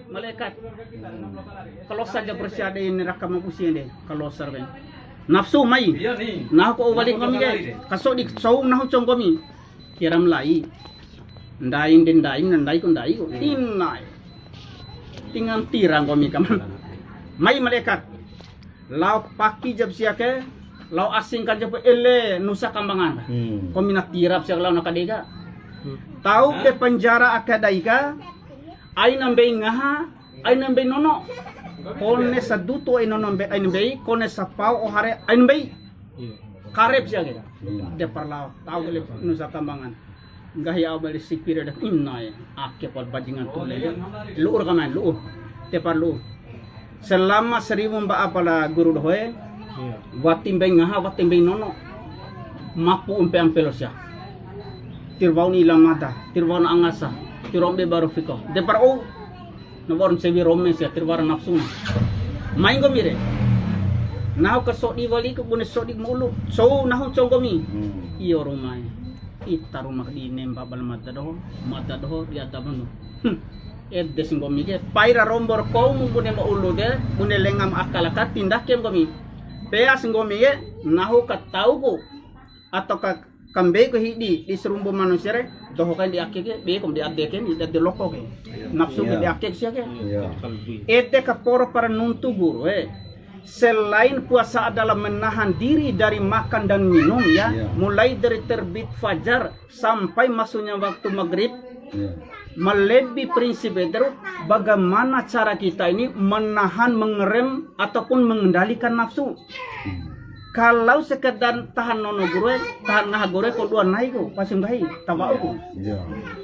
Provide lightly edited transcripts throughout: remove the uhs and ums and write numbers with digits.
Malaikat kalau saja bersiada ini rakam usia deh kalau serben nafsu mai nah ko balik kami ke kasok di saung nah cong kami kiram lai ndaing den ndaing ko tinai tingan tirang kami kaman mai malaikat lau paki jab siake lau asing kan jab ele nusa kambangan kami nak tirap siak lau nakadega tahu ke penjara akadaika ay nambay ngaha ay nambay nono kone sa duto ay nono ay nambay kone sa pau o hare ay nambay karep siya kita de parlaw tao gele nusa kambangan gahi abali sipira da innay akke pal bajingan tule luur kaman luur te parlu selama 1000 ba apala guru dohe watimbay ngaha watimbay nono mapu umpe ampelo siya tirwaw ni lamada tirwaw na angasa tirombe baru fiko de par o no born sevi romme sia tirwara nafsu maingo mire naw ka so di wali ko bune so di mulu so nahu chongomi iyo rumai ita rumah di nemba bal mata doho di atabanu ed desingomi ke paira rombor ko mu bune ma ulu de bune lengam akalakat tindak kem gomi pea singomi ke nahu ka tau ko atau ka kambe ko hidi di serumbu manusia re doho kan di akeke be kom di adeken di loko ke nafsu di akek sia ke ete ka poro para nuntu guru selain puasa adalah menahan diri dari makan dan minum ya mulai dari terbit fajar sampai masuknya waktu maghrib melebihi prinsip itu bagaimana cara kita ini menahan mengerem ataupun mengendalikan nafsu. Kalau sekedar tahan nono gure, tahan ngah gure ko dua naik ko, pasung gahi, tawa ko.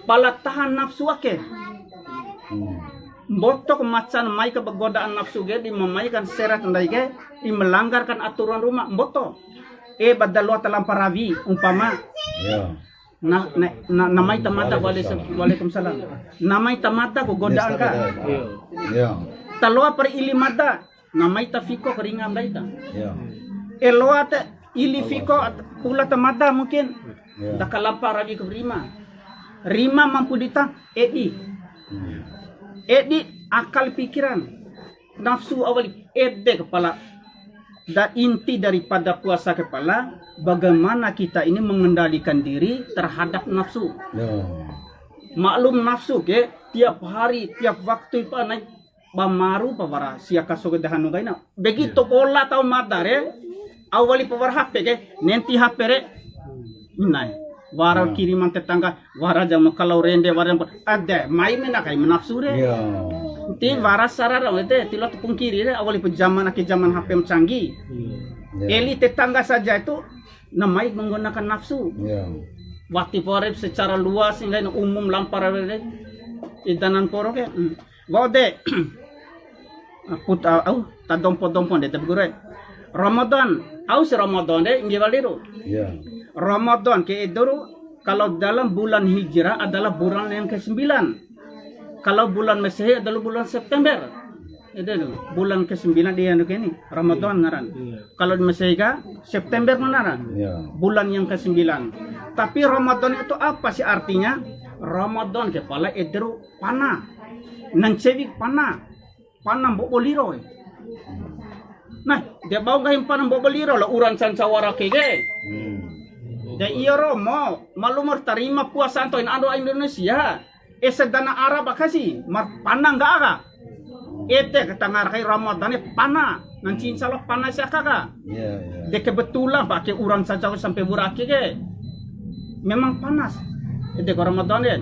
Pala tahan nafsu ake. Botok macan mai ke godaan nafsu ge di memaikan serat ndai ge, di melanggarkan aturan rumah botok. Badalwa talam parawi umpama. Namai tamata waalaikumsalam. Namai tamata ko godaan ka. Talwa per ilimada, namai tafiko keringam daita. Eloat ili fiko pula tamada mungkin dak lampar lagi ke rima mampu ditang edi akal pikiran nafsu awal ede kepala dan inti daripada puasa kepala bagaimana kita ini mengendalikan diri terhadap nafsu maklum nafsu ke tiap hari tiap waktu itu naik bamaru pawara siaka sogedahan gaina begitu pola tau madare awali pawar HP ke nenti HP re inai wara kiriman tetangga wara jam kalau rende wara ada mai mena kai menafsu re ti wara sarara wete tilot pungkiri re awali zaman HP canggih eli tetangga saja itu namai menggunakan nafsu waktu porep secara luas hingga umum lampar re idanan poro ke wode put tadompo de tabgure Ramadan aus Ramadan deh ingi waliru. Ramadan ke iduru kalau dalam bulan Hijrah adalah bulan yang ke-9. Kalau bulan Masehi adalah bulan September. Itu bulan ke-9 dia ini Ramadan ngaran. Kalau di Masehi September menaran. Bulan yang ke-9. Tapi Ramadan itu apa sih artinya? Ramadan kepala iduru panah. Nang cewik panah. Panah mbok boliro. Nah, dia bawa gahim panam boboliro lah uran sansawara kege. Dia iya romo, malumur terima puasa antoin ando Indonesia. Sedana Arab kasih, mar panang gak aga. Ketangar kai Ramadan panah, nanti insyaallah panas ya kakak. Dia kebetulan pakai uran sansawara sampai burak kege. Memang panas. Ke Ramadan ya.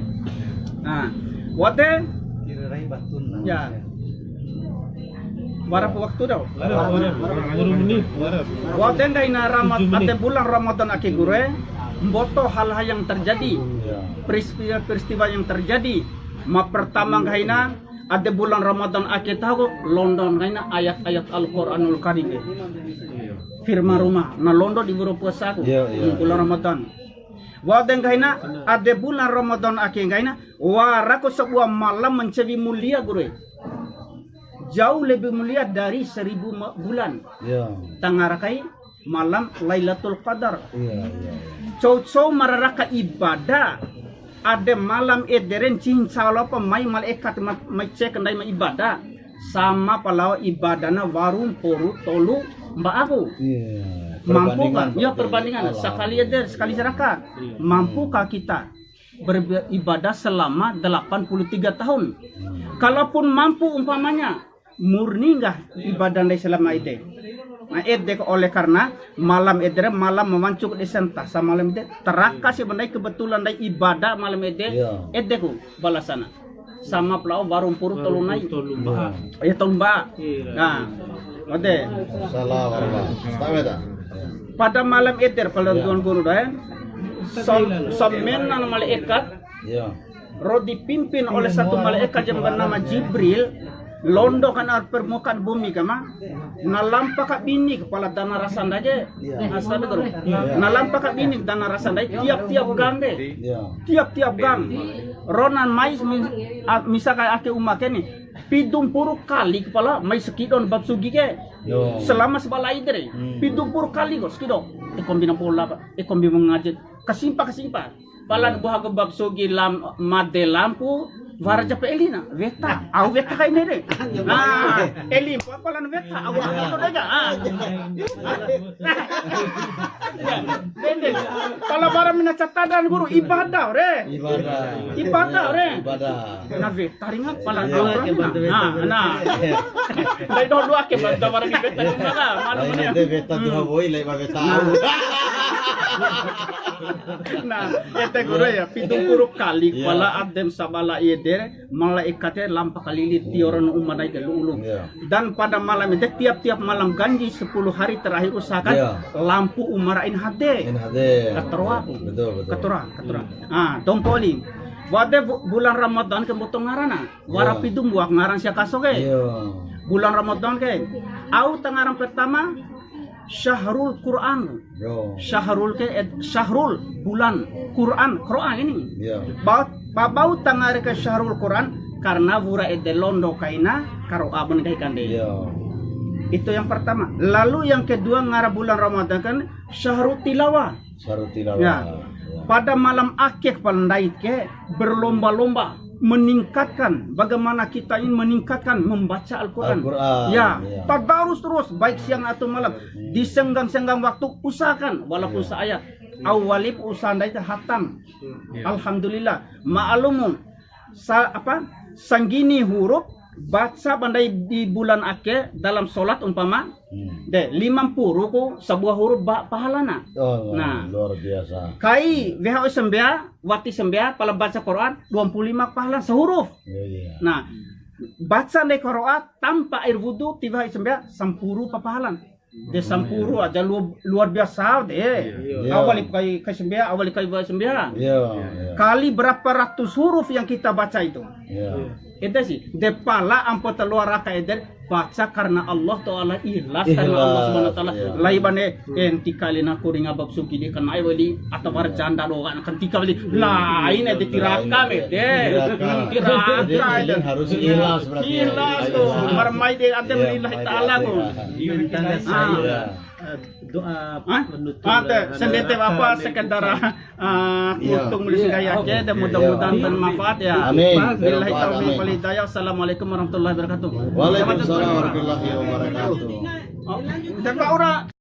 Nah, wate ya. Berapa waktu dah? Waten dai na ate bulan Ramadan ake gure, mboto hal-hal yang terjadi, peristiwa yang terjadi. Ma pertama gaina ada bulan Ramadan ake tahu London gaina ayat-ayat Al-Qur'anul Karim. Firman rumah, na London di buru puasa aku bulan Ramadan. Waten gaina ada bulan Ramadan ake gaina, warako sebuah malam mencewi mulia gure. Jauh lebih mulia dari 1000 bulan. Tangarakai malam Lailatul Qadar. Cow mararaka ibadah ada malam ederen cing salah pemai malaikat mai cek ndai ma ibadah sama palau ibadana warung poru tolu mbak aku. Mampu kan? Ya perbandingan sekali eder sekali zakat. Mampukah kita beribadah selama 83 tahun? Kalaupun mampu umpamanya murni nggak ibadah dari selama itu? Nah, oleh karena malam edere malam memancuk desenta sama malam ede teraka sih bendai kebetulan dari ibadah malam ede edeku balasana sama pelau warung puru tolunai ya tolumba. Nah, ode salah pada malam eder pada tuan guru dah somenan malaikat roh dipimpin oleh satu malaikat yang bernama Jibril. Londo kan permukaan bumi kama nalampa ka bini kepala dana rasan aja asabe guru nalampa ka bini dana rasan aja tiap-tiap gang deh tiap-tiap gang ronan mais misalkan ake umak ni pidung puru kali kepala mai sekidon bab sugi ke selama sebalai dere pidung puru kali kok sekidon kombina pola kombi mengajet kasimpa palan buah bab sugi made lampu Varaja pe elina veta au veta kai nere elim papalan veta au aku daga dende kalau bara mina catadan guru ibadah na veta ringa palan nah dai do dua ke banda bara ni veta mana ini veta dua boy lai veta nah ete guru ya pitung puru kali pala adem sabala ide malaikatnya lampa kali tioran umadai ke ulung dan pada malam itu tiap-tiap malam ganji 10 hari terakhir usahakan lampu umarain hade katerwa tompoli wade bulan Ramadan ke botong ngarana warapidum buak ngaran sia kasoge bulan Ramadan ke au tangaran pertama Syahrul Quran, Syahrul bulan Quran ini. Babau tangar ke Syahrul Quran karena wura ede londo kaina karo abon kai kande. Itu yang pertama. Lalu yang kedua ngara bulan Ramadan kan Syahrul Tilawah. Ya. Pada malam akhir pandai ke berlomba-lomba meningkatkan bagaimana kita ingin meningkatkan membaca Al-Quran. Tadarus terus baik siang atau malam di senggang-senggang waktu usahakan walaupun seayat awalip usaha itu hatam. Alhamdulillah ma'lumun sanggini huruf baca bandai di bulan akhir dalam solat umpama 50 ku sebuah huruf pahalana. Nah, luar biasa. Kai WHO sembia, wati sembia pala baca Quran 25 pahala sehuruf. Nah, baca di Quran tanpa air wudu tiba sembia 10 pahalan. De 10 aja luar biasa deh. Awali kai sembia, awali kai sembia. Kali berapa ratus huruf yang kita baca itu. Itu sih, depala ampun teluar raka eder baca karena Allah Ta'ala ikhlas karena Allah Subhanahu Wa Ta'ala laibane enti kali na kuring abab suki di kanai wali atau warjanda do kan ketika wali lain ede tiraka mede tiraka harus ikhlas berarti ikhlas tuh marmai de adem lillahi ta'ala tuh doa menutup sendete apa sekedar untung menulis gaya aja dan mudah-mudahan bermanfaat ya. Amin. Billahi taufiq wal hidayah. Assalamualaikum warahmatullahi wabarakatuh. Waalaikumsalam warahmatullahi wabarakatuh. Jaga ora